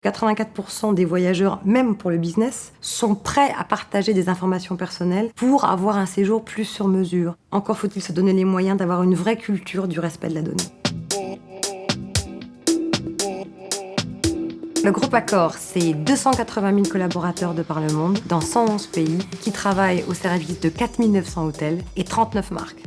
84% des voyageurs, même pour le business, sont prêts à partager des informations personnelles pour avoir un séjour plus sur mesure. Encore faut-il se donner les moyens d'avoir une vraie culture du respect de la donnée. Le groupe Accor, c'est 280 000 collaborateurs de par le monde, dans 111 pays, qui travaillent au service de 4 900 hôtels et 39 marques.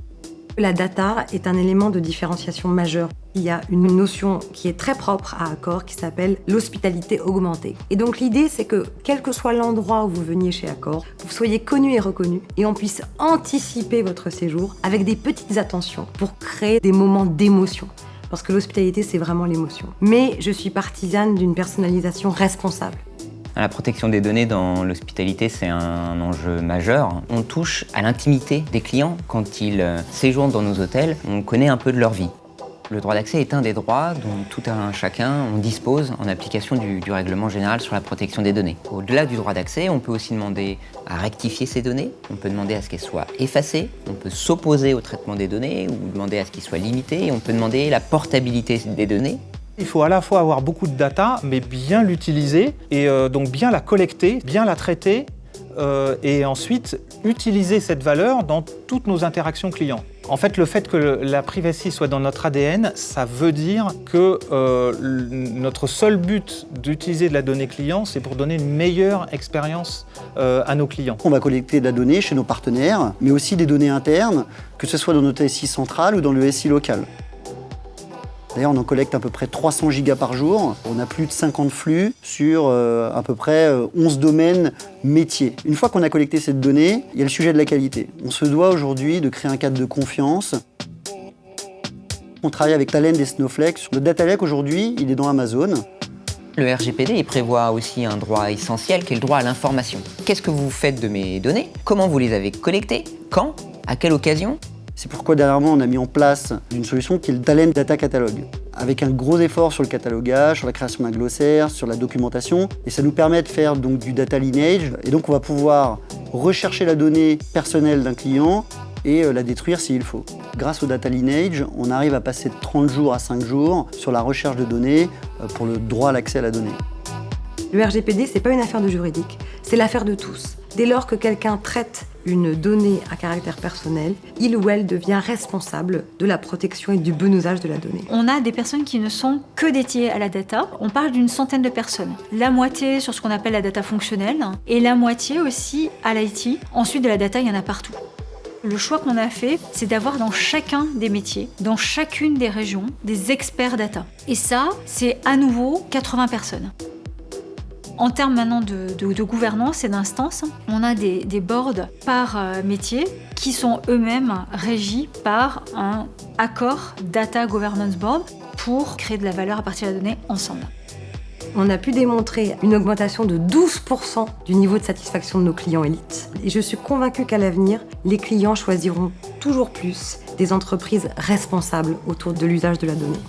La data est un élément de différenciation majeur. Il y a une notion qui est très propre à Accor qui s'appelle l'hospitalité augmentée. Et donc l'idée, c'est que quel que soit l'endroit où vous veniez chez Accor, vous soyez connu et reconnu et on puisse anticiper votre séjour avec des petites attentions pour créer des moments d'émotion. Parce que l'hospitalité, c'est vraiment l'émotion. Mais je suis partisane d'une personnalisation responsable. La protection des données dans l'hospitalité, c'est un enjeu majeur. On touche à l'intimité des clients. Quand ils séjournent dans nos hôtels, on connaît un peu de leur vie. Le droit d'accès est un des droits dont tout un chacun on dispose en application du règlement général sur la protection des données. Au-delà du droit d'accès, on peut aussi demander à rectifier ces données, on peut demander à ce qu'elles soient effacées, on peut s'opposer au traitement des données ou demander à ce qu'ils soient limités, et on peut demander la portabilité des données. Il faut à la fois avoir beaucoup de data, mais bien l'utiliser, et donc bien la collecter, bien la traiter, et ensuite utiliser cette valeur dans toutes nos interactions clients. En fait, le fait que la privacy soit dans notre ADN, ça veut dire que notre seul but d'utiliser de la donnée client, c'est pour donner une meilleure expérience à nos clients. On va collecter de la donnée chez nos partenaires, mais aussi des données internes, que ce soit dans notre SI central ou dans le SI local. D'ailleurs, on en collecte à peu près 300 gigas par jour. On a plus de 50 flux sur à peu près 11 domaines métiers. Une fois qu'on a collecté cette donnée, il y a le sujet de la qualité. On se doit aujourd'hui de créer un cadre de confiance. On travaille avec Talend et Snowflake. Le data lake aujourd'hui, il est dans Amazon. Le RGPD il prévoit aussi un droit essentiel qui est le droit à l'information. Qu'est-ce que vous faites de mes données? Comment vous les avez collectées? Quand? À quelle occasion? C'est pourquoi dernièrement on a mis en place une solution qui est le Talend Data Catalogue, avec un gros effort sur le catalogage, sur la création d'un glossaire, sur la documentation, et ça nous permet de faire donc du data lineage, et donc on va pouvoir rechercher la donnée personnelle d'un client et la détruire s'il faut. Grâce au data lineage, on arrive à passer de 30 jours à 5 jours sur la recherche de données pour le droit à l'accès à la donnée. Le RGPD, c'est pas une affaire de juridique, c'est l'affaire de tous. Dès lors que quelqu'un traite une donnée à caractère personnel, il ou elle devient responsable de la protection et du bon usage de la donnée. On a des personnes qui ne sont que dédiées à la data. On parle d'une centaine de personnes. La moitié sur ce qu'on appelle la data fonctionnelle et la moitié aussi à l'IT. Ensuite, de la data, il y en a partout. Le choix qu'on a fait, c'est d'avoir dans chacun des métiers, dans chacune des régions, des experts data. Et ça, c'est à nouveau 80 personnes. En termes maintenant de gouvernance et d'instance, on a des boards par métier qui sont eux-mêmes régis par un Accor Data Governance Board pour créer de la valeur à partir de la donnée ensemble. On a pu démontrer une augmentation de 12% du niveau de satisfaction de nos clients élites. Et je suis convaincue qu'à l'avenir, les clients choisiront toujours plus des entreprises responsables autour de l'usage de la donnée.